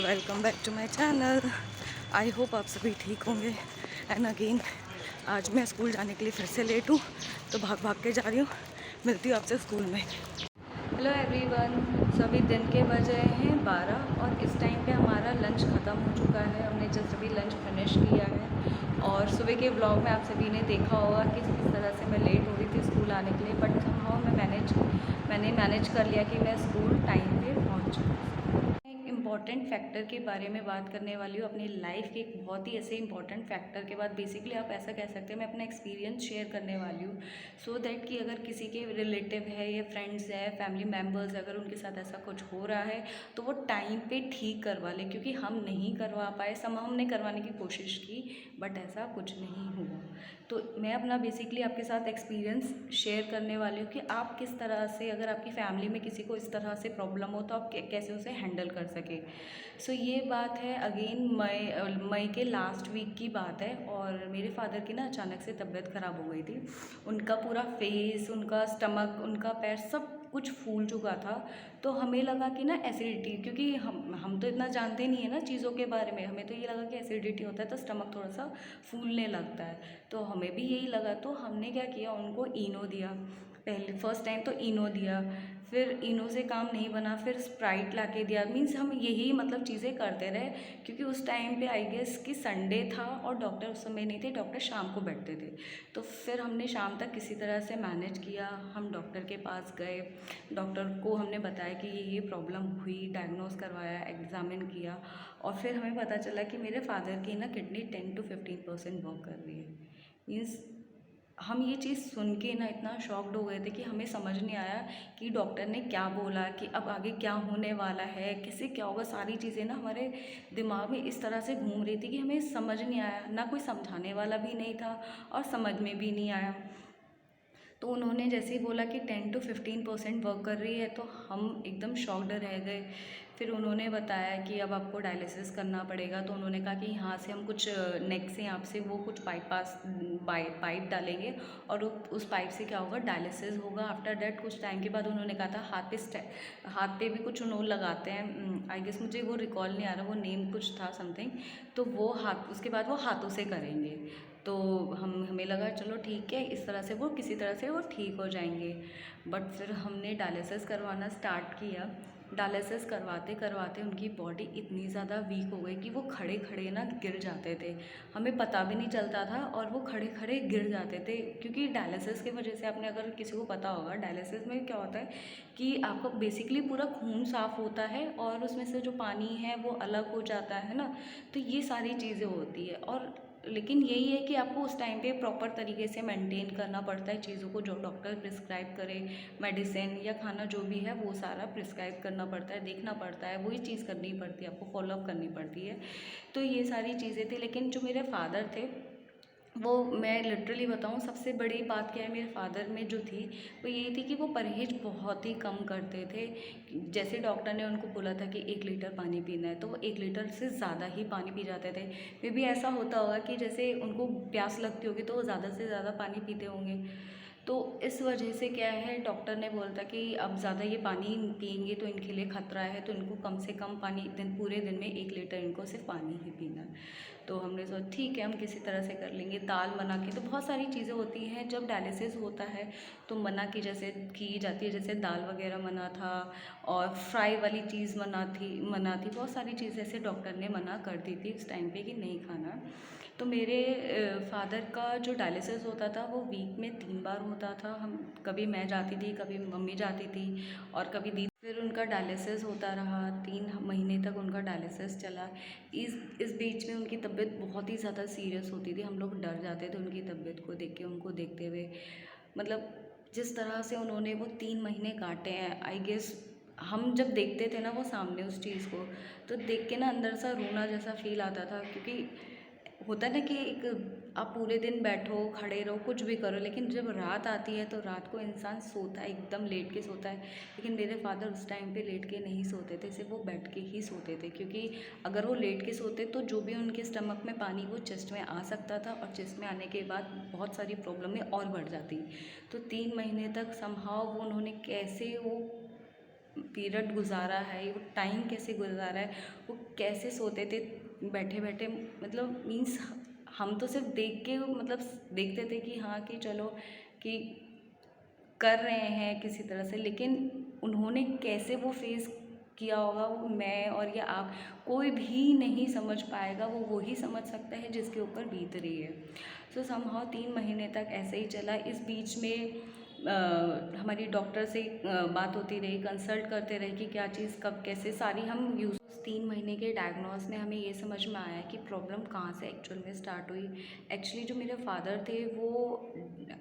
Welcome back to my channel. I hope आप सभी ठीक होंगे। एंड अगेन आज मैं स्कूल जाने के लिए फिर से लेट हूँ, तो भाग भाग के जा रही हूँ। मिलती हूँ आपसे स्कूल में। हेलो एवरीवन, सभी दिन के बज रहे हैं 12 और इस टाइम पे हमारा लंच ख़त्म हो चुका है। हमने जस्ट अभी लंच फिनिश किया है और सुबह के व्लॉग में आप सभी ने देखा होगा कि किस तरह से मैं लेट हो रही थी स्कूल आने के लिए, बट समहाउ मैंने मैनेज कर लिया कि मैं स्कूल टाइम पे पहुँच चुकी। एक इम्पॉर्टेंट फैक्टर के बारे में बात करने वाली हूँ, अपनी लाइफ के एक बहुत ही ऐसे इम्पॉर्टेंट फैक्टर के बाद बेसिकली आप ऐसा कह सकते हैं मैं अपना एक्सपीरियंस शेयर करने वाली हूँ, सो दैट कि अगर किसी के रिलेटिव है या फ्रेंड्स है, फैमिली मेम्बर्स, अगर उनके साथ ऐसा कुछ हो रहा है तो वो टाइम पे ठीक करवा लें, क्योंकि हम नहीं करवा पाए। हमने करवाने की कोशिश की बट ऐसा कुछ नहीं हुआ। तो मैं अपना बेसिकली आपके साथ एक्सपीरियंस शेयर करने वाली हूँ कि आप किस तरह से, अगर आपकी फैमिली में किसी को इस तरह से प्रॉब्लम हो तो आप कैसे उसे हैंडल कर सके। सो ये बात है अगेन मई के लास्ट वीक की बात है और मेरे फादर की ना अचानक से तबीयत ख़राब हो गई थी। उनका पूरा फेस, उनका स्टमक, उनका पैर सब कुछ फूल चुका था। तो हमें लगा कि ना एसिडिटी, क्योंकि हम तो इतना जानते नहीं है ना चीज़ों के बारे में, हमें तो ये लगा कि एसिडिटी होता है तो स्टमक थोड़ा सा फूलने लगता है। तो हमें भी यही लगा, तो हमने क्या किया, उनको इनो दिया। पहले फर्स्ट टाइम तो इनो दिया, फिर इनो से काम नहीं बना, फिर स्प्राइट ला के दिया। मीन्स हम यही मतलब चीज़ें करते रहे, क्योंकि उस टाइम पे आई गेस कि संडे था और डॉक्टर उस समय नहीं थे, डॉक्टर शाम को बैठते थे। तो फिर हमने शाम तक किसी तरह से मैनेज किया। हम डॉक्टर के पास गए, डॉक्टर को हमने बताया कि ये प्रॉब्लम हुई, डायग्नोस करवाया, एग्ज़ामिन किया और फिर हमें पता चला कि मेरे फादर की ना किडनी 10 to 15% वर्क कर रही है। मीन्स हम ये चीज़ सुन के ना इतना शॉक्ड हो गए थे कि हमें समझ नहीं आया कि डॉक्टर ने क्या बोला, कि अब आगे क्या होने वाला है, किसे क्या होगा। सारी चीज़ें ना हमारे दिमाग में इस तरह से घूम रही थी कि हमें समझ नहीं आया, ना कोई समझाने वाला भी नहीं था और समझ में भी नहीं आया। तो उन्होंने जैसे ही बोला कि 10 to 15% वर्क कर रही है तो हम एकदम शॉक्ड रह गए। फिर उन्होंने बताया कि अब आपको डायलिसिस करना पड़ेगा। तो उन्होंने कहा कि यहाँ से हम कुछ नेक से यहाँ से वो कुछ पाइप डालेंगे और उस पाइप से क्या होगा, डायलिसिस होगा। आफ्टर डैट कुछ टाइम के बाद उन्होंने कहा था हाथ पे भी कुछ उन्होंने लगाते हैं, आई गेस मुझे वो रिकॉल नहीं आ रहा, वो नेम कुछ था समथिंग। तो वो हाथ, उसके बाद वो हाथों से करेंगे। तो हमें लगा चलो ठीक है, इस तरह से वो किसी तरह से वो ठीक हो जाएंगे। बट फिर हमने डायलिसिस करवाना स्टार्ट किया। डायलिसिस करवाते करवाते उनकी बॉडी इतनी ज़्यादा वीक हो गई कि वो खड़े खड़े ना गिर जाते थे। हमें पता भी नहीं चलता था और वो खड़े खड़े गिर जाते थे, क्योंकि डायलिसिस की वजह से, आपने अगर किसी को पता होगा डायलिसिस में क्या होता है कि आपका बेसिकली पूरा खून साफ़ होता है और उसमें से जो पानी है वो अलग हो जाता है ना। तो ये सारी चीज़ें होती है और लेकिन यही है कि आपको उस टाइम पे प्रॉपर तरीके से मेंटेन करना पड़ता है चीज़ों को, जो डॉक्टर प्रिस्क्राइब करे, मेडिसिन या खाना जो भी है वो सारा प्रिस्क्राइब करना पड़ता है, देखना पड़ता है, वही चीज़ करनी पड़ती है, आपको फॉलोअप करनी पड़ती है। तो ये सारी चीज़ें थी। लेकिन जो मेरे फादर थे, वो मैं लिटरली बताऊँ सबसे बड़ी बात क्या है मेरे फादर में जो थी, वो यही थी कि वो परहेज़ बहुत ही कम करते थे। जैसे डॉक्टर ने उनको बोला था कि 1 लीटर पानी पीना है तो वो 1 लीटर से ज़्यादा ही पानी पी जाते थे। मे बी ऐसा होता होगा कि जैसे उनको प्यास लगती होगी तो वो ज़्यादा से ज़्यादा पानी पीते होंगे। तो इस वजह से क्या है, डॉक्टर ने बोलता कि अब ज़्यादा ये पानी पिएंगे तो इनके लिए ख़तरा है, तो इनको कम से कम पानी, पूरे दिन में 1 लीटर इनको सिर्फ पानी ही पीना है। तो हमने सोचा ठीक है, हम किसी तरह से कर लेंगे। दाल मना की, तो बहुत सारी चीज़ें होती हैं जब डायलिसिस होता है तो मना की जैसे की जाती है, जैसे दाल वगैरह मना था और फ्राई वाली चीज़ मना थी, बहुत सारी चीज़ ऐसे डॉक्टर ने मना कर दी थी उस टाइम पे कि नहीं खाना। तो मेरे फादर का जो डायलिसिस होता था वो वीक में 3 बार होता था। हम कभी मैं जाती थी, कभी मम्मी जाती थी और कभी दीदी। फिर उनका डायलिसिस होता रहा, 3 महीने तक उनका डायलिसिस चला। इस बीच में उनकी तबीयत बहुत ही ज़्यादा सीरियस होती थी, हम लोग डर जाते थे उनकी तबीयत को देख के, उनको देखते हुए। मतलब जिस तरह से उन्होंने वो 3 महीने काटे हैं, आई गेस हम जब देखते थे ना वो सामने उस चीज़ को, तो देख के ना अंदर सा रोना जैसा फील आता था। क्योंकि होता है ना कि एक आप पूरे दिन बैठो, खड़े रहो, कुछ भी करो, लेकिन जब रात आती है तो रात को इंसान सोता है, एकदम लेट के सोता है। लेकिन मेरे फादर उस टाइम पे लेट के नहीं सोते थे, सिर्फ वो बैठ के ही सोते थे, क्योंकि अगर वो लेट के सोते तो जो भी उनके स्टमक में पानी वो चेस्ट में आ सकता था और चेस्ट में आने के बाद बहुत सारी प्रॉब्लमें और बढ़ जाती। तो 3 महीने तक समहाउ वो उन्होंने कैसे वो पीरियड गुजारा है, वो टाइम कैसे गुजारा है, वो कैसे सोते थे बैठे बैठे, मतलब मीन्स हम तो सिर्फ देख के मतलब देखते थे कि हाँ कि चलो कि कर रहे हैं किसी तरह से, लेकिन उन्होंने कैसे वो फेस किया होगा वो मैं और या आप कोई भी नहीं समझ पाएगा, वो वही समझ सकता है जिसके ऊपर बीत रही है। सो समहाउ 3 महीने तक ऐसे ही चला। इस बीच में हमारी डॉक्टर से बात होती रही, कंसल्ट करते रहे कि क्या चीज़ कब कैसे सारी हम यूज़। 3 महीने के डायग्नोस में हमें ये समझ में आया कि प्रॉब्लम कहाँ से एक्चुअल में स्टार्ट हुई। एक्चुअली जो मेरे फादर थे वो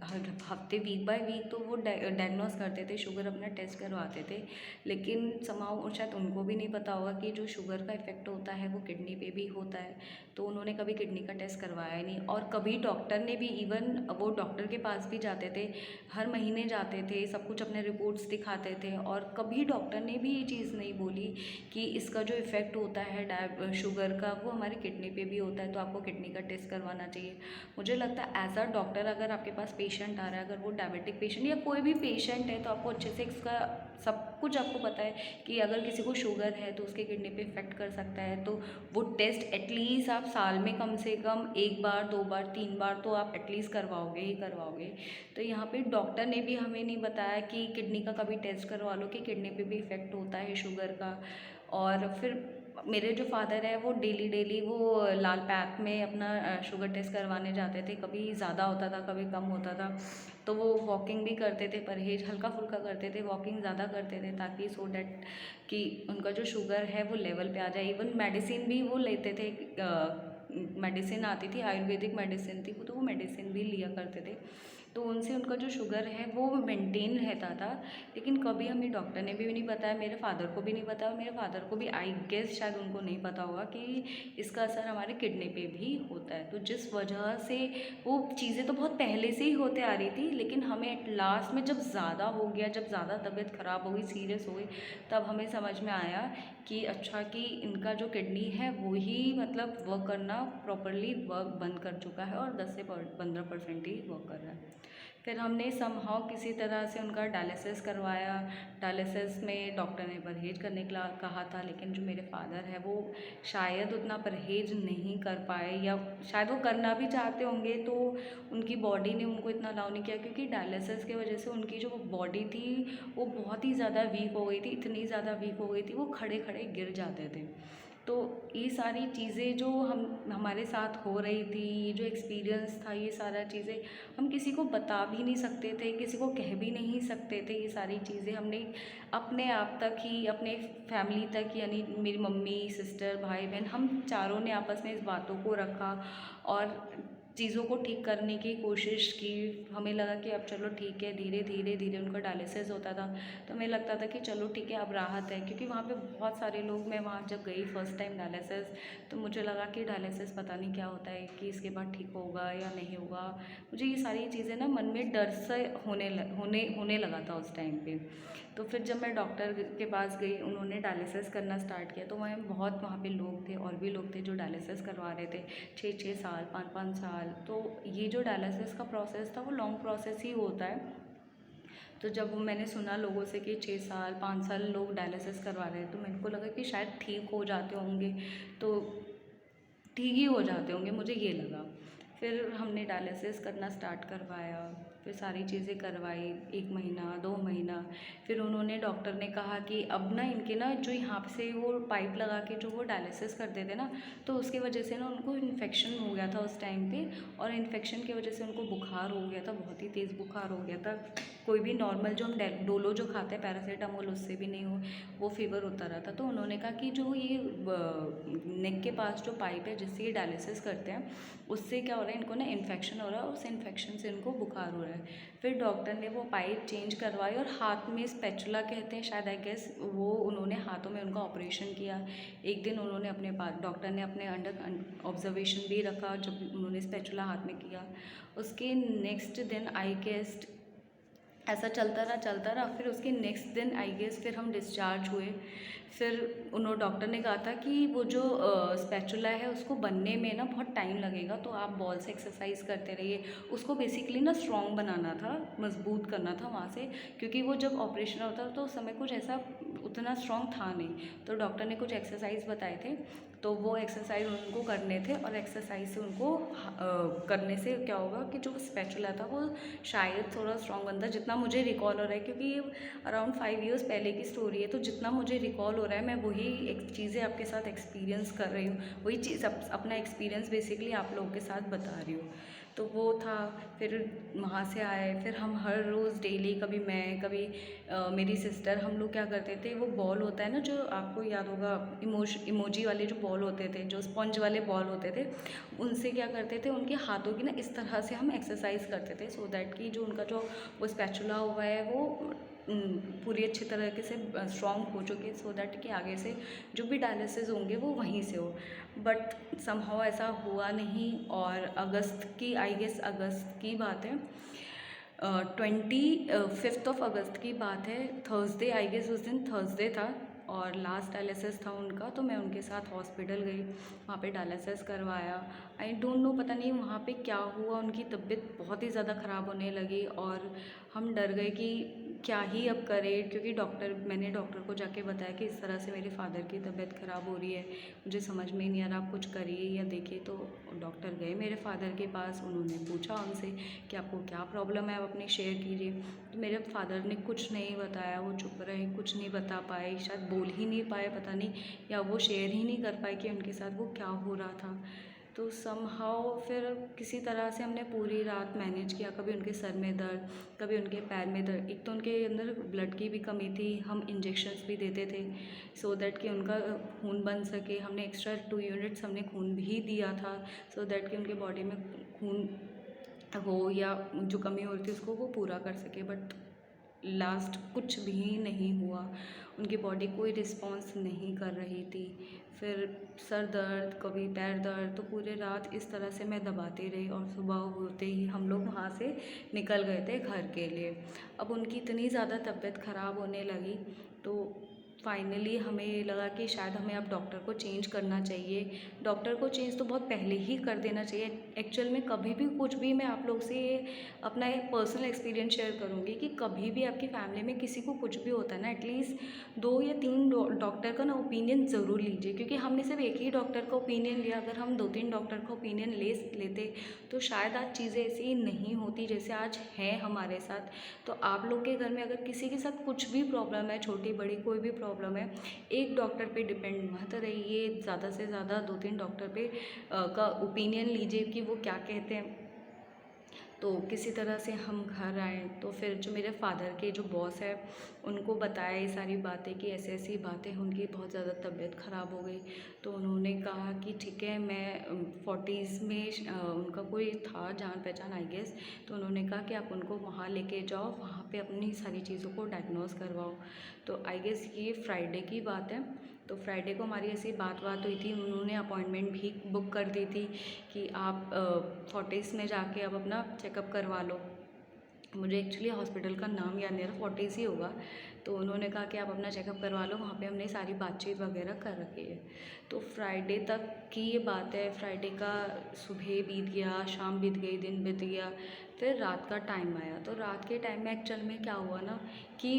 हर हफ्ते वीक बाय वीक तो वो डायग्नोस करते थे, शुगर अपना टेस्ट करवाते थे, लेकिन समाउ शायद उनको भी नहीं पता होगा कि जो शुगर का इफ़ेक्ट होता है वो किडनी पे भी होता है। तो उन्होंने कभी किडनी का टेस्ट करवाया ही नहीं, और कभी डॉक्टर ने भी, इवन वो डॉक्टर के पास भी जाते थे, हर महीने जाते थे, सब कुछ अपने रिपोर्ट्स दिखाते थे, और कभी डॉक्टर ने भी ये चीज़ नहीं बोली कि इसका जो इफ़ेक्ट होता है शुगर का वो हमारी किडनी पे भी होता है, तो आपको किडनी का टेस्ट करवाना चाहिए। मुझे लगता है एज अ डॉक्टर अगर आपके पास पेशेंट आ रहा है, अगर वो डायबिटिक पेशेंट या कोई भी पेशेंट है, तो आपको अच्छे से इसका सब कुछ आपको पता है कि अगर किसी को शुगर है तो उसके किडनी पे इफ़ेक्ट कर सकता है, तो वो टेस्ट एटलीस्ट आप साल में कम से कम 1 बार 2 बार 3 बार तो आप एटलीस्ट करवाओगे ही करवाओगे। तो यहाँ पे डॉक्टर ने भी हमें नहीं बताया कि किडनी का कभी टेस्ट करवा लो कि किडनी पे भी इफ़ेक्ट होता है शुगर का। और फिर मेरे जो फादर है वो डेली वो लाल पैथ में अपना शुगर टेस्ट करवाने जाते थे, कभी ज़्यादा होता था कभी कम होता था, तो वो वॉकिंग भी करते थे, परहेज हल्का फुल्का करते थे, वॉकिंग ज़्यादा करते थे, ताकि सो डैट कि उनका जो शुगर है वो लेवल पे आ जाए। इवन मेडिसिन भी वो लेते थे, मेडिसिन आती थी, आयुर्वेदिक मेडिसिन थी वो, तो वो मेडिसिन भी लिया करते थे, तो उनसे उनका जो शुगर है वो मेंटेन रहता था। लेकिन कभी हमें डॉक्टर ने भी नहीं बताया, मेरे फादर को भी नहीं बताया, मेरे फादर को भी आई गेस शायद उनको नहीं पता होगा कि इसका असर हमारे किडनी पे भी होता है। तो जिस वजह से वो चीज़ें तो बहुत पहले से ही होते आ रही थी, लेकिन हमें एट लास्ट में जब ज़्यादा हो गया, जब ज़्यादा तबीयत ख़राब हो गई, सीरियस हो गई, तब हमें समझ में आया कि अच्छा कि इनका जो किडनी है वो ही मतलब वर्क करना प्रॉपरली वर्क बंद कर चुका है, और 10 से 15% ही वर्क कर रहा है। फिर हमने समहाउ किसी तरह से उनका डायलिसिस करवाया। डायलिसिस में डॉक्टर ने परहेज करने के लिए कहा था, लेकिन जो मेरे फादर है वो शायद उतना परहेज नहीं कर पाए, या शायद वो करना भी चाहते होंगे तो उनकी बॉडी ने उनको इतना अलाउ नहीं किया, क्योंकि डायलिसिस की वजह से उनकी जो बॉडी थी वो बहुत ही ज़्यादा वीक हो गई थी, इतनी ज़्यादा वीक हो गई थी वो खड़े खड़े गिर जाते थे। तो ये सारी चीज़ें जो हमारे साथ हो रही थी, ये जो एक्सपीरियंस था, ये सारा चीज़ें हम किसी को बता भी नहीं सकते थे, किसी को कह भी नहीं सकते थे। ये सारी चीज़ें हमने अपने आप तक ही, अपने फैमिली तक, यानी मेरी मम्मी, सिस्टर, भाई बहन, हम चारों ने आपस में इस बातों को रखा और चीज़ों को ठीक करने की कोशिश की। हमें लगा कि अब चलो ठीक है, धीरे धीरे धीरे उनका डायलिसिस होता था, तो हमें लगता था कि चलो ठीक है अब राहत है, क्योंकि वहाँ पे बहुत सारे लोग, मैं वहाँ जब गई फर्स्ट टाइम डायलिसिस, तो मुझे लगा कि डायलिसिस पता नहीं क्या होता है, कि इसके बाद ठीक होगा या नहीं होगा। मुझे ये सारी चीज़ें ना मन में डर से होने लगा था उस टाइम पे। तो फिर जब मैं डॉक्टर के पास गई, उन्होंने डायलिसिस करना स्टार्ट किया, तो वहाँ पे लोग थे, और भी लोग थे जो डायलिसिस करवा रहे थे 6-6 साल, 5-5 साल। तो ये जो डायलिसिस का प्रोसेस था वो लॉन्ग प्रोसेस ही होता है। तो जब मैंने सुना लोगों से कि 6 साल 5 साल लोग डायलिसिस करवा रहे हैं, तो मेरे को लगा कि शायद ठीक हो जाते होंगे, तो ठीक ही हो जाते होंगे, मुझे ये लगा। फिर हमने डायलिसिस करना स्टार्ट करवाया, फिर सारी चीज़ें करवाई, 1 महीना 2 महीना। फिर उन्होंने, डॉक्टर ने कहा कि अब ना इनके ना जो यहाँ से वो पाइप लगा के जो वो डायलिसिस करते थे ना, तो उसकी वजह से ना उनको इन्फेक्शन हो गया था उस टाइम पे, और इन्फेक्शन की वजह से उनको बुखार हो गया था, बहुत ही तेज़ बुखार हो गया था। कोई भी नॉर्मल जो हम डोलो जो खाते हैं पैरासीटामोल, उससे भी नहीं वो फीवर होता रहता। तो उन्होंने कहा कि जो ये नेक के पास जो पाइप है जिससे ये डायलिसिस करते हैं, उससे क्या हो रहा है, इनको ना इन्फेक्शन हो रहा है, उस इन्फेक्शन से इनको बुखार हो रहा है। फिर डॉक्टर ने वो पाइप चेंज करवाई, और हाथ में स्पैचुला कहते हैं शायद, आई गेस, वो उन्होंने हाथों में उनका ऑपरेशन किया। एक दिन उन्होंने अपने पास, डॉक्टर ने अपने अंडर ऑब्जर्वेशन भी रखा जब उन्होंने स्पैचुला हाथ में किया। उसके नेक्स्ट दिन आई गेस ऐसा चलता रहा। फिर उसके नेक्स्ट दिन आई गेस फिर हम डिस्चार्ज हुए। फिर उन्होंने डॉक्टर ने कहा था कि वो जो स्पैचुला है उसको बनने में ना बहुत टाइम लगेगा, तो आप बॉल से एक्सरसाइज करते रहिए। उसको बेसिकली ना स्ट्रॉन्ग बनाना था, मजबूत करना था वहाँ से, क्योंकि वो जब ऑपरेशन होता था तो उस समय कुछ ऐसा उतना स्ट्रॉन्ग था नहीं। तो डॉक्टर ने कुछ एक्सरसाइज बताए थे, तो वो एक्सरसाइज उनको करने थे, और एक्सरसाइज से उनको करने से क्या होगा कि जो स्पैचुला था वो शायद थोड़ा स्ट्रॉन्ग बनता, जितना मुझे रिकॉल हो रहा है, क्योंकि ये अराउंड 5 ईयर्स पहले की स्टोरी है। तो जितना मुझे रिकॉल हो रहा है मैं वही एक चीज़ें आपके साथ एक्सपीरियंस कर रही हूँ, वही चीज़ अपना एक्सपीरियंस बेसिकली आप लोगों के साथ बता रही हूँ। तो वो था। फिर वहाँ से आए, फिर हम हर रोज़ डेली, कभी मैं, कभी मेरी सिस्टर, हम लोग क्या करते थे, वो बॉल होता है ना जो आपको याद होगा, इमोजी वाले जो बॉल होते थे, जो स्पंज वाले बॉल होते थे, उनसे क्या करते थे, उनके हाथों की ना इस तरह से हम एक्सरसाइज करते थे, सो दैट कि जो उनका जो वो स्पैचुला हुआ है वो पूरी अच्छी तरीके से स्ट्रॉन्ग हो चुके, सो दैट कि आगे से जो भी डायलिसिस होंगे वो वहीं से हो। बट समहाउ ऐसा हुआ नहीं। और अगस्त की, आई गेस अगस्त की बात है, 25 अगस्त की बात है, थर्सडे, आई गेस उस दिन थर्सडे था और लास्ट डायलिसिस था उनका। तो मैं उनके साथ हॉस्पिटल गई, वहाँ पे डायलिसिस करवाया। आई डोंट नो, पता नहीं वहाँ पे क्या हुआ, उनकी तबीयत बहुत ही ज़्यादा ख़राब होने लगी और हम डर गए कि क्या ही अब करें, क्योंकि मैंने डॉक्टर को जाके बताया कि इस तरह से मेरे फादर की तबीयत ख़राब हो रही है, मुझे समझ में नहीं आ रहा, आप कुछ करिए या देखिए। तो डॉक्टर गए मेरे फादर के पास, उन्होंने पूछा उनसे कि आपको क्या प्रॉब्लम है, आप अपनी शेयर कीजिए। तो मेरे फादर ने कुछ नहीं बताया, वो चुप रहे, कुछ नहीं बता पाए, शायद बोल ही नहीं पाए, पता नहीं, या वो शेयर ही नहीं कर पाए कि उनके साथ वो क्या हो रहा था। तो समहाउ फिर किसी तरह से हमने पूरी रात मैनेज किया, कभी उनके सर में दर्द, कभी उनके पैर में दर्द। एक तो उनके अंदर ब्लड की भी कमी थी, हम इंजेक्शंस भी देते थे सो दैट कि उनका खून बन सके। हमने एक्स्ट्रा 2 यूनिट्स हमने खून भी दिया था सो दैट कि उनके बॉडी में खून हो या जो कमी हो रही थी उसको वो पूरा कर सके। बट लास्ट कुछ भी नहीं हुआ, उनकी बॉडी कोई रिस्पॉन्स नहीं कर रही थी। फिर सर दर्द, कभी पैर दर्द, तो पूरे रात इस तरह से मैं दबाती रही और सुबह होते ही हम लोग वहाँ से निकल गए थे घर के लिए। अब उनकी इतनी ज़्यादा तबीयत ख़राब होने लगी तो फाइनली हमें लगा कि शायद हमें अब डॉक्टर को चेंज करना चाहिए। डॉक्टर को चेंज तो बहुत पहले ही कर देना चाहिए। एक्चुअल में कभी भी कुछ भी, मैं आप लोग से ये अपना एक पर्सनल एक्सपीरियंस शेयर करूँगी कि कभी भी आपकी फैमिली में किसी को कुछ भी होता है ना, एटलीस्ट 2 या 3 डॉक्टर का ना ओपिनियन ज़रूर लीजिए, क्योंकि हमने सिर्फ एक ही डॉक्टर का ओपिनियन लिया। अगर हम 2-3 डॉक्टर का ओपिनियन लेते तो शायद आज चीज़ें ऐसी नहीं होती जैसे आज हैं हमारे साथ। तो आप लोग के घर में अगर किसी के साथ कुछ भी प्रॉब्लम है, छोटी बड़ी कोई भी प्रॉब्लम है, एक डॉक्टर पे डिपेंड मत रहिए, ज़्यादा से ज़्यादा 2-3 डॉक्टर पे का ओपिनियन लीजिए कि वो क्या कहते हैं। तो किसी तरह से हम घर आए तो फिर जो मेरे फादर के जो बॉस है उनको बताया ये सारी बातें कि ऐसी ऐसी बातें, उनकी बहुत ज़्यादा तबीयत ख़राब हो गई। तो उन्होंने कहा कि ठीक है, मैं 40s में उनका कोई था जान पहचान आई गेस, तो उन्होंने कहा कि आप उनको वहाँ लेके जाओ, वहाँ पे अपनी सारी चीज़ों को डायग्नोस करवाओ। तो आई गेस ये फ्राइडे की बात है। तो फ्राइडे को हमारी ऐसी बात हुई थी, उन्होंने अपॉइंटमेंट भी बुक कर दी थी कि आप 40s में जाके अब अपना चेकअप करवा लो। मुझे एक्चुअली हॉस्पिटल का नाम याद नहीं आ रहा, 40s ही होगा। तो उन्होंने कहा कि आप अपना चेकअप करवा लो, वहाँ पे हमने सारी बातचीत वगैरह कर रखी है। तो फ्राइडे तक की ये बात है। फ्राइडे का सुबह बीत गया, शाम बीत गई, दिन बीत गया, फिर रात का टाइम आया। तो रात के टाइम में एक्चुअल में क्या हुआ ना कि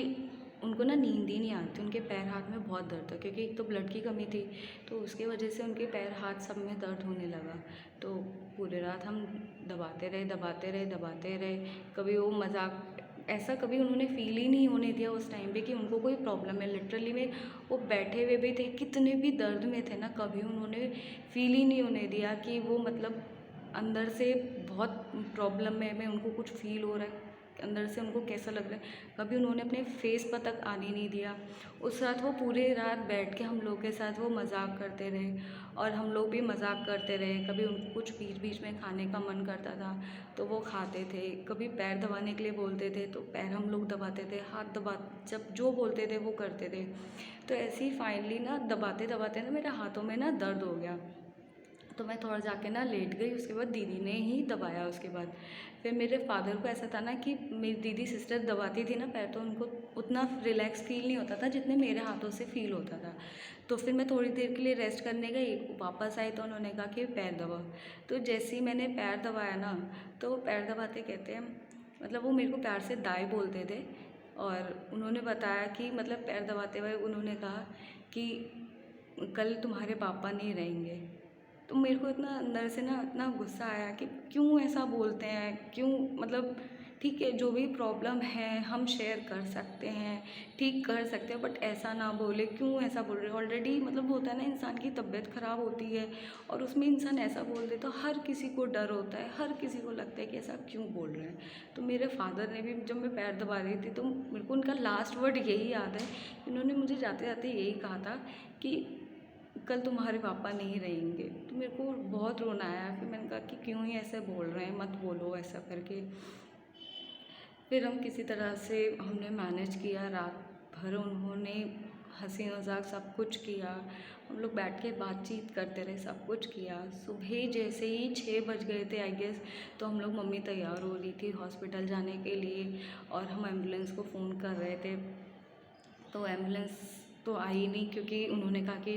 उनको ना नींद ही नहीं आती, उनके पैर हाथ में बहुत दर्द था, क्योंकि एक तो ब्लड की कमी थी, तो उसकी वजह से उनके पैर हाथ सब में दर्द होने लगा। तो पूरी रात हम दबाते रहे। कभी वो मजाक, ऐसा कभी उन्होंने फील ही नहीं होने दिया उस टाइम पे कि उनको कोई प्रॉब्लम है। लिटरली में वो बैठे हुए भी थे, कितने भी दर्द में थे ना, कभी उन्होंने फील ही नहीं होने दिया कि वो मतलब अंदर से बहुत प्रॉब्लम में उनको कुछ फील हो रहा है, अंदर से उनको कैसा लग रहा है, कभी उन्होंने अपने फेस पर तक आने नहीं दिया। उस रात वो पूरे रात बैठ के हम लोग के साथ वो मजाक करते रहे और हम लोग भी मजाक करते रहे। कभी उनको कुछ बीच बीच में खाने का मन करता था तो वो खाते थे, कभी पैर दबाने के लिए बोलते थे तो पैर हम लोग दबाते थे, हाथ दबा, जब जो बोलते थे वो करते थे। तो ऐसे ही फाइनली ना दबाते दबाते ना मेरे हाथों में ना दर्द हो गया। तो मैं थोड़ा जाके ना लेट गई। उसके बाद दीदी ने ही दबाया। उसके बाद फिर मेरे फादर को ऐसा था ना कि मेरी दीदी सिस्टर दबाती थी ना पैर, तो उनको उतना रिलैक्स फील नहीं होता था जितने मेरे हाथों से फील होता था। तो फिर मैं थोड़ी देर के लिए रेस्ट करने गई, वापस आई तो उन्होंने कहा कि पैर दबाओ। तो जैसे ही मैंने पैर दबाया ना, तो पैर दबाते कहते हैं मतलब वो मेरे को प्यार से दाई बोलते थे। और उन्होंने बताया कि मतलब पैर दबाते हुए उन्होंने कहा कि कल तुम्हारे पापा नहीं रहेंगे। तो मेरे को इतना अंदर से ना इतना गुस्सा आया कि क्यों ऐसा बोलते हैं, क्यों मतलब ठीक है जो भी प्रॉब्लम है हम शेयर कर सकते हैं, ठीक कर सकते हैं, बट ऐसा ना बोले, क्यों ऐसा बोल रहे हो। ऑलरेडी मतलब होता है ना इंसान की तबीयत ख़राब होती है और उसमें इंसान ऐसा बोल दे तो हर किसी को डर होता है, हर किसी को लगता है कि ऐसा क्यों बोल रहे हैं। तो मेरे फादर ने भी जब मैं पैर दबा रही थी तो मेरे को उनका लास्ट वर्ड यही याद है। उन्होंने मुझे जाते जाते यही कहा था कि कल तुम्हारे पापा नहीं रहेंगे। तो मेरे को बहुत रोना आया। फिर मैंने कहा कि क्यों ही ऐसे बोल रहे हैं, मत बोलो ऐसा करके। फिर हम किसी तरह से हमने मैनेज किया। रात भर उन्होंने हंसी मजाक सब कुछ किया, हम लोग बैठ के बातचीत करते रहे, सब कुछ किया। सुबह जैसे ही 6 बज गए थे आई गेस, तो हम लोग मम्मी तैयार हो रही थी हॉस्पिटल जाने के लिए और हम एम्बुलेंस को फ़ोन कर रहे थे। तो एम्बुलेंस तो आई नहीं क्योंकि उन्होंने कहा कि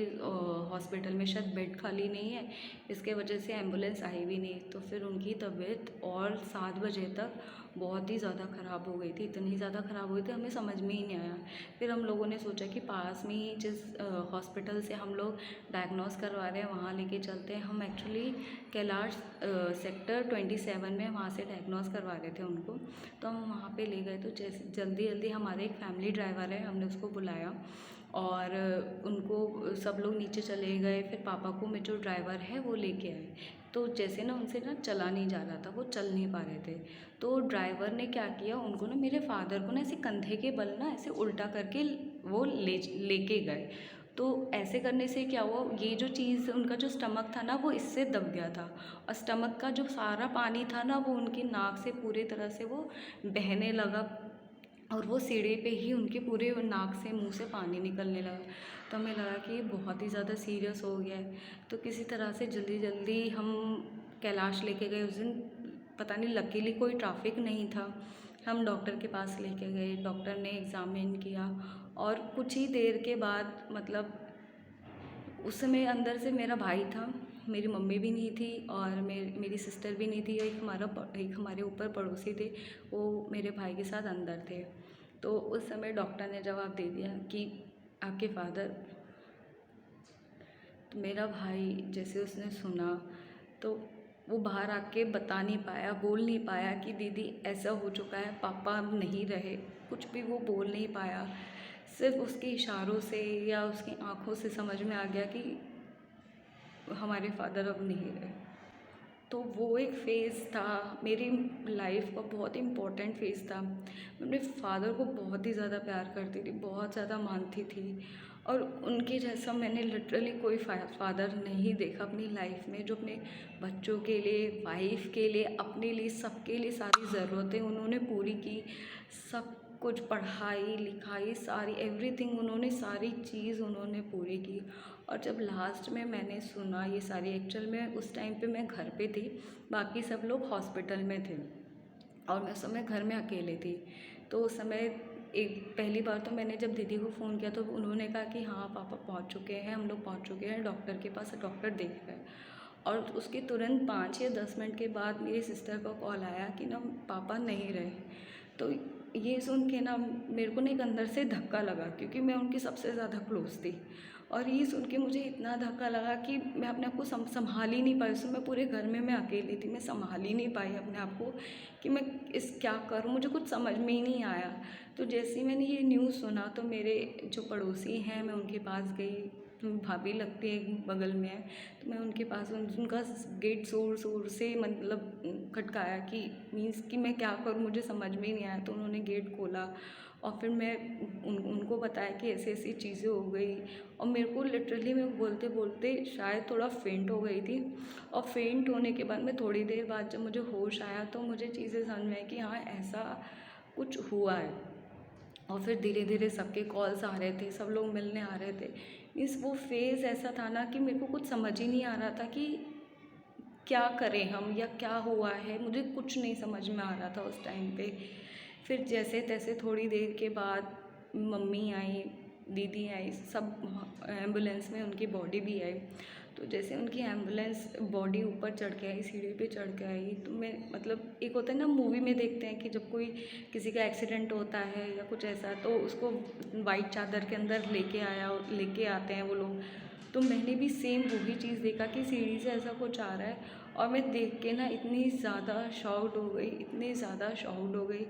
हॉस्पिटल में शायद बेड खाली नहीं है, इसके वजह से एम्बुलेंस आई भी नहीं। तो फिर उनकी तबीयत और 7 बजे तक बहुत ही ज़्यादा ख़राब हो गई थी, इतनी ज़्यादा ख़राब हो गई थी हमें समझ में ही नहीं आया। फिर हम लोगों ने सोचा कि पास में ही जिस हॉस्पिटल से हम लोग डायग्नोस करवा रहे हैं वहाँ लेके चलते हैं। हम एक्चुअली कैलाश सेक्टर 27 में वहाँ से डायग्नोस करवा रहे थे उनको। तो हम वहाँ पे ले गए। तो जैसे जल्दी जल्दी हमारे एक फैमिली ड्राइवर है, हमने उसको बुलाया और उनको सब लोग नीचे चले गए। फिर पापा को में जो ड्राइवर है वो लेके आए। तो जैसे ना उनसे ना चला नहीं जा रहा था, वो चल नहीं पा रहे थे। तो ड्राइवर ने क्या किया, उनको ना मेरे फादर को ना ऐसे कंधे के बल ना ऐसे उल्टा करके वो लेके गए। तो ऐसे करने से क्या हुआ, ये जो चीज़ उनका जो स्टमक था ना वो इससे दब गया था और स्टमक का जो सारा पानी था ना वो उनकी नाक से पूरी तरह से वो बहने लगा और वो सीढ़ी पे ही उनके पूरे नाक से मुंह से पानी निकलने लगा। तो हमें लगा कि ये बहुत ही ज़्यादा सीरियस हो गया है। तो किसी तरह से जल्दी जल्दी हम कैलाश लेके गए। उस दिन पता नहीं लकीली कोई ट्रैफिक नहीं था, हम डॉक्टर के पास लेके गए। डॉक्टर ने एग्ज़ामिन किया और कुछ ही देर के बाद मतलब उस समय अंदर से मेरा भाई था, मेरी मम्मी भी नहीं थी और मेरी सिस्टर भी नहीं थी। एक हमारे ऊपर पड़ोसी थे, वो मेरे भाई के साथ अंदर थे। तो उस समय डॉक्टर ने जवाब दे दिया कि आपके फादर। तो मेरा भाई जैसे उसने सुना तो वो बाहर आके बता नहीं पाया, बोल नहीं पाया कि दीदी ऐसा हो चुका है, पापा अब नहीं रहे, कुछ भी वो बोल नहीं पाया। सिर्फ उसके इशारों से या उसकी आंखों से समझ में आ गया कि हमारे फादर अब नहीं रहे। तो वो एक फ़ेज़ था मेरी लाइफ का, बहुत इम्पोर्टेंट फ़ेज़ था। मैं अपने फादर को बहुत ही ज़्यादा प्यार करती थी, बहुत ज़्यादा मानती थी और उनके जैसा मैंने लिटरली कोई फादर नहीं देखा अपनी लाइफ में, जो अपने बच्चों के लिए, वाइफ के लिए, अपने लिए, सबके लिए सारी ज़रूरतें उन्होंने पूरी की। सब कुछ पढ़ाई लिखाई सारी एवरीथिंग उन्होंने, सारी चीज़ उन्होंने पूरी की। और जब लास्ट में मैंने सुना ये सारी, एक्चुअल में उस टाइम पे मैं घर पे थी, बाकी सब लोग हॉस्पिटल में थे और मैं उस समय घर में अकेले थी। तो उस समय एक पहली बार तो मैंने जब दीदी को फ़ोन किया तो उन्होंने कहा कि हाँ पापा पहुंच चुके हैं, हम लोग पहुंच चुके हैं डॉक्टर के पास, डॉक्टर देख रहे हैं। और उसके तुरंत 5 या 10 मिनट के बाद मेरी सिस्टर का कॉल आया कि ना पापा नहीं रहे। तो ये सुन के ना मेरे को ना एक अंदर से धक्का लगा, क्योंकि मैं उनकी सबसे ज़्यादा क्लोज थी। और ये सुन के मुझे इतना धक्का लगा कि मैं अपने आप को संभाल ही नहीं पाई। उस समय पूरे घर में मैं अकेली थी, मैं संभाल ही नहीं पाई अपने आप को कि मैं इस क्या करूं, मुझे कुछ समझ में ही नहीं आया। तो जैसे ही मैंने ये न्यूज़ सुना तो मेरे जो पड़ोसी हैं मैं उनके पास गई, भाभी लगती है बगल में है, तो मैं उनके पास उनका गेट ज़ोर ज़ोर से मतलब खटकाया कि मीन्स कि मैं क्या करूं, मुझे समझ में ही नहीं आया। तो उन्होंने गेट खोला और फिर मैं उनको बताया कि ऐसी ऐसी चीज़ें हो गई। और मेरे को लिटरली मैं बोलते बोलते शायद थोड़ा फेंट हो गई थी। और फेंट होने के बाद में थोड़ी देर बाद जब मुझे होश आया तो मुझे चीज़ें समझ में आई कि हाँ ऐसा कुछ हुआ है। और फिर धीरे धीरे सबके कॉल्स आ रहे थे, सब लोग मिलने आ रहे थे। मीन्स वो फेज़ ऐसा था ना कि मेरे को कुछ समझ ही नहीं आ रहा था कि क्या करें हम या क्या हुआ है, मुझे कुछ नहीं समझ में आ रहा था उस टाइम पे। फिर जैसे तैसे थोड़ी देर के बाद मम्मी आई, दीदी आई, सब एम्बुलेंस में उनकी बॉडी भी आई। तो जैसे उनकी एम्बुलेंस बॉडी ऊपर चढ़ के आई, सीढ़ी पे चढ़ के आई, तो मैं मतलब एक होता है ना मूवी में देखते हैं कि जब कोई किसी का एक्सीडेंट होता है या कुछ ऐसा, तो उसको वाइट चादर के अंदर लेके आते हैं वो लोग। तो मैंने भी सेम वही चीज़ देखा कि सीढ़ी से ऐसा कुछ आ रहा है, और मैं देख के ना इतनी ज़्यादा शॉक्ड हो गई, इतनी ज़्यादा शॉक्ड हो गई।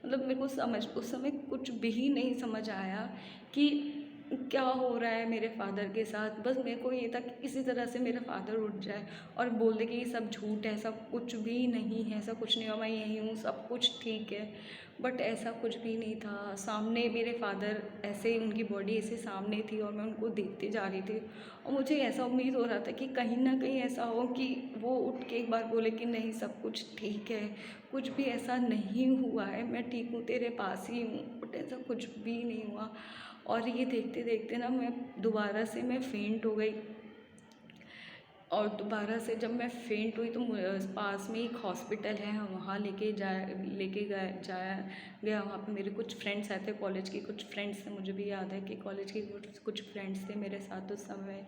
मतलब मेरे को उस समय कुछ भी नहीं समझ आया कि क्या हो रहा है मेरे फादर के साथ। बस मेरे को ये था कि किसी तरह से मेरा फादर उठ जाए और बोल दे कि ये सब झूठ है, सब कुछ भी नहीं है, ऐसा कुछ नहीं हुआ, मैं यहीं हूँ, सब कुछ ठीक है। बट ऐसा कुछ भी नहीं था। सामने मेरे फादर ऐसे, उनकी बॉडी ऐसे सामने थी और मैं उनको देखते जा रही थी, और मुझे ऐसा उम्मीद हो रहा था कि कहीं ना कहीं ऐसा हो कि वो उठ के एक बार बोले कि नहीं सब कुछ ठीक है, कुछ भी ऐसा नहीं हुआ है, मैं ठीक हूँ, तेरे पास ही हूँ। बट ऐसा कुछ भी नहीं हुआ। और ये देखते देखते ना मैं दोबारा से मैं फेंट हो गई। और दोबारा से जब मैं फेंट हुई तो पास में एक हॉस्पिटल है, वहाँ लेके जाया गया। वहाँ पे मेरे कुछ फ्रेंड्स आए थे, कॉलेज के कुछ फ्रेंड्स थे। मुझे भी याद है कि कॉलेज के कुछ फ्रेंड्स थे मेरे साथ उस समय।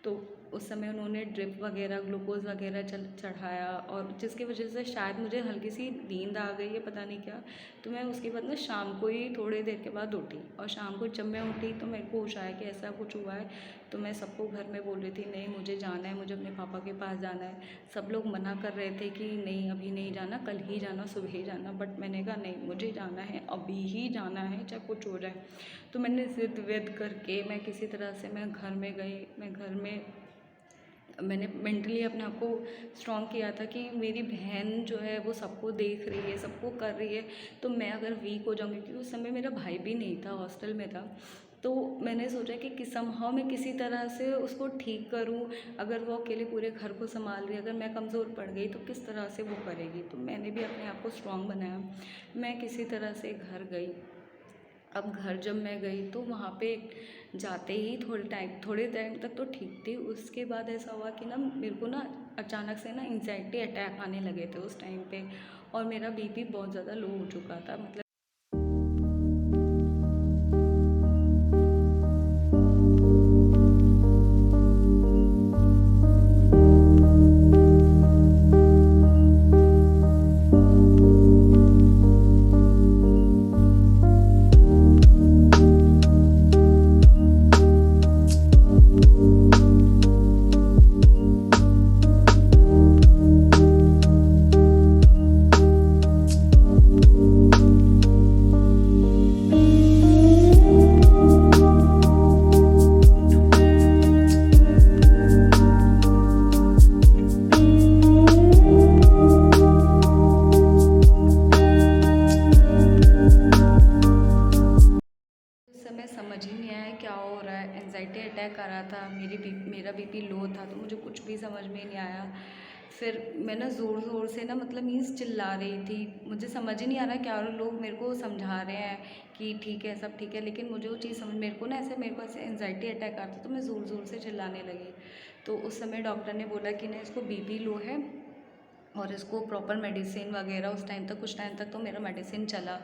तो उस समय उन्होंने ड्रिप वगैरह, ग्लूकोज़ वगैरह चढ़ाया, और जिसकी वजह से शायद मुझे हल्की सी नींद आ गई है, पता नहीं क्या। तो मैं उसके बाद ना शाम को ही थोड़ी देर के बाद उठी, और शाम को जब मैं उठी तो मेरे को होश आया कि ऐसा कुछ हुआ है। तो मैं सबको घर में बोल रही थी नहीं मुझे जाना है, मुझे अपने पापा के पास जाना है। सब लोग मना कर रहे थे कि नहीं अभी नहीं जाना, कल ही जाना, सुबह ही जाना। बट मैंने कहा नहीं, मुझे जाना है, अभी ही जाना है, चाहे कुछ हो जाए। तो मैंने ज़िद विद करके मैं किसी तरह से मैं घर में गई। मैं घर में मैंने मेंटली अपने आप को स्ट्रॉन्ग किया था कि मेरी बहन जो है वो सबको देख रही है, सबको कर रही है, तो मैं अगर वीक हो जाऊँगी, क्योंकि उस समय मेरा भाई भी नहीं था, हॉस्टल में था। तो मैंने सोचा कि समहाउ मैं किसी तरह से उसको ठीक करूं। अगर वो अकेले पूरे घर को संभाल रही है, अगर मैं कमज़ोर पड़ गई तो किस तरह से वो करेगी। तो मैंने भी अपने आप को स्ट्रॉन्ग बनाया। मैं किसी तरह से घर गई। अब घर जब मैं गई तो वहाँ पे जाते ही थोड़े टाइम तक तो ठीक थी। उसके बाद ऐसा हुआ कि ना मेरे को ना अचानक से ना एंग्जाइटी अटैक आने लगे थे उस टाइम पे, और मेरा बीपी बहुत ज़्यादा लो हो चुका था। मतलब समय समझ ही नहीं आया क्या हो रहा है। एंजाइटी अटैक आ रहा था, मेरा बीपी लो था, तो मुझे कुछ भी समझ में नहीं आया। फिर मैं ना ज़ोर ज़ोर से ना मतलब मीन्स चिल्ला रही थी। मुझे समझ ही नहीं आ रहा क्या, और लोग मेरे को समझा रहे हैं कि ठीक है सब ठीक है, लेकिन मुझे वो चीज़ समझ, मेरे को ऐसे एंजाइटी अटैक आता, तो मैं ज़ोर ज़ोर से चिल्लाने लगी। तो उस समय डॉक्टर ने बोला कि नहीं इसको बीपी लो है, और इसको प्रॉपर मेडिसिन वगैरह उस टाइम तक, कुछ टाइम तक तो मेरा मेडिसिन चला।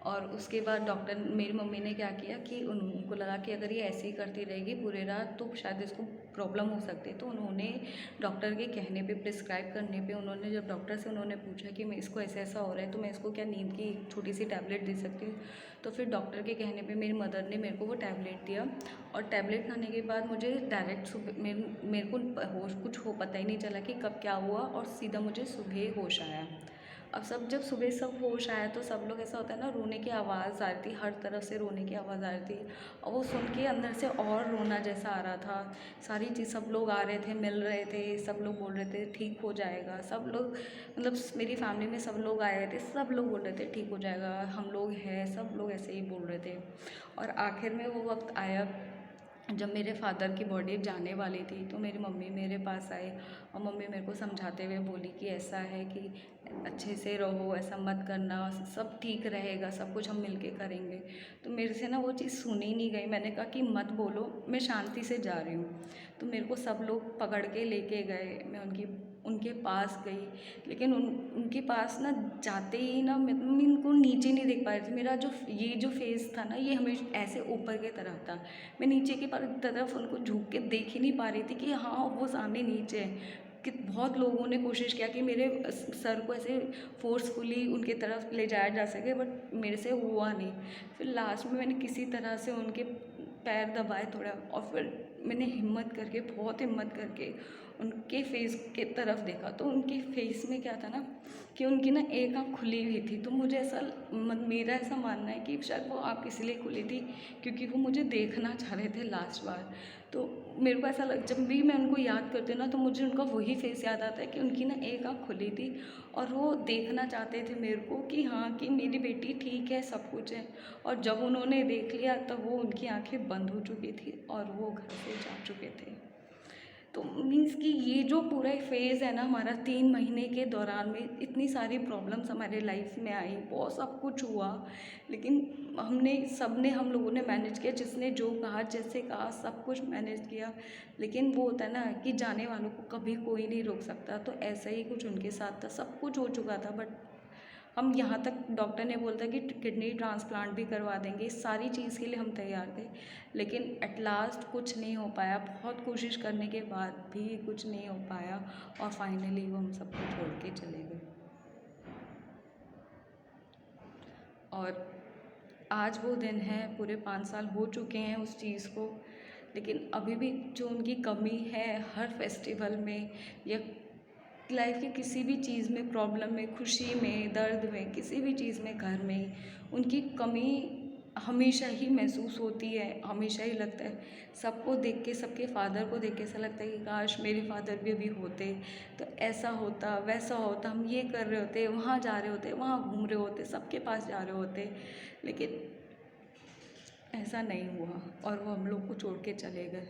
और उसके बाद डॉक्टर, मेरी मम्मी ने क्या किया कि उनको लगा कि अगर ये ऐसे ही करती रहेगी पूरे रात तो शायद इसको प्रॉब्लम हो सकती है। तो उन्होंने डॉक्टर के कहने पे, प्रिस्क्राइब करने पे, उन्होंने जब डॉक्टर से उन्होंने पूछा कि मैं इसको ऐसा ऐसा हो रहा है तो मैं इसको क्या नींद की छोटी सी टैबलेट दे सकती हूँ। तो फिर डॉक्टर के कहने पे मेरी मदर ने मेरे को वो टैबलेट दिया, और टैबलेट खाने के बाद मुझे डायरेक्ट सुबह मेरे को होश कुछ हो पता ही नहीं चला कि कब क्या हुआ, और सीधा मुझे सुबह होश आया। अब जब सुबह सब होश आया तो सब लोग, ऐसा होता है ना, रोने की आवाज़ आ रही थी, हर तरफ से रोने की आवाज़ आ रही थी, और वो सुन के अंदर से और रोना जैसा आ रहा था। सारी चीज़, सब लोग आ रहे थे, मिल रहे थे, सब लोग बोल रहे थे ठीक हो जाएगा। सब लोग मतलब मेरी फैमिली में सब लोग आए थे, सब लोग बोल रहे थे ठीक हो जाएगा, हम लोग हैं, सब लोग ऐसे ही बोल रहे थे। और आखिर में वो वक्त आया जब मेरे फादर की बॉडी जाने वाली थी, तो मेरी मम्मी मेरे पास आई, और मम्मी मेरे को समझाते हुए बोली कि ऐसा है कि अच्छे से रहो, ऐसा मत करना, सब ठीक रहेगा, सब कुछ हम मिलके करेंगे। तो मेरे से ना वो चीज़ सुनी नहीं गई। मैंने कहा कि मत बोलो, मैं शांति से जा रही हूँ। तो मेरे को सब लोग पकड़ के लेके गए, मैं उनकी उनके पास गई, लेकिन उनके पास ना जाते ही ना मैं उनको नीचे नहीं देख पा रही थी। मेरा जो फेस था ना, ये हमेशा ऐसे ऊपर की तरफ था। मैं नीचे की तरफ उनको झुक के देख ही नहीं पा रही थी कि हाँ वो सामने नीचे है। कि बहुत लोगों ने कोशिश किया कि मेरे सर को ऐसे फोर्सफुली उनके तरफ ले जाया जा सके, बट मेरे से हुआ नहीं। फिर लास्ट में मैंने किसी तरह से उनके पैर दबाए थोड़ा, और फिर मैंने हिम्मत करके, बहुत हिम्मत करके उनके फेस के तरफ देखा। तो उनके फेस में क्या था ना कि उनकी ना एक आँख खुली हुई थी। तो मुझे मेरा ऐसा मानना है कि शायद वो आँख इसलिए खुली थी क्योंकि वो मुझे देखना चाह रहे थे लास्ट बार। तो मेरे को ऐसा जब भी मैं उनको याद करती हूँ ना, तो मुझे उनका वही फेस याद आता है कि उनकी ना एक आँख खुली थी और वो देखना चाहते थे मेरे को कि हाँ कि मेरी बेटी ठीक है, सब कुछ है। और जब उन्होंने देख लिया तब वो उनकी आंखें बंद हो चुकी थी और वो घर से जा चुके थे। तो मीन्स कि ये जो पूरा फेज़ है ना हमारा, 3 महीने के दौरान में इतनी सारी प्रॉब्लम्स हमारे लाइफ में आई, बहुत सब कुछ हुआ, लेकिन हम लोगों ने मैनेज किया। जिसने जो कहा, जैसे कहा, सब कुछ मैनेज किया। लेकिन वो होता है ना कि जाने वालों को कभी कोई नहीं रोक सकता। तो ऐसा ही कुछ उनके साथ था, सब कुछ हो चुका था, बट हम यहाँ तक डॉक्टर ने बोला था कि किडनी ट्रांसप्लांट भी करवा देंगे। इस सारी चीज़ के लिए हम तैयार थे, लेकिन एट लास्ट कुछ नहीं हो पाया। बहुत कोशिश करने के बाद भी कुछ नहीं हो पाया और फाइनली वो हम सबको छोड़ के चले गए। और आज वो दिन है, पूरे 5 साल हो चुके हैं उस चीज़ को, लेकिन अभी भी जो उनकी कमी है हर फेस्टिवल में या लाइफ के किसी भी चीज़ में, प्रॉब्लम में, खुशी में, दर्द में, किसी भी चीज़ में, घर में, उनकी कमी हमेशा ही महसूस होती है। हमेशा ही लगता है, सबको देख के, सबके फादर को देख के ऐसा लगता है कि काश मेरे फादर भी अभी होते, तो ऐसा होता, वैसा होता, हम ये कर रहे होते, वहाँ जा रहे होते, वहाँ घूम रहे होते, सबके पास जा रहे होते। लेकिन ऐसा नहीं हुआ और वो हम लोग को छोड़ के चले गए।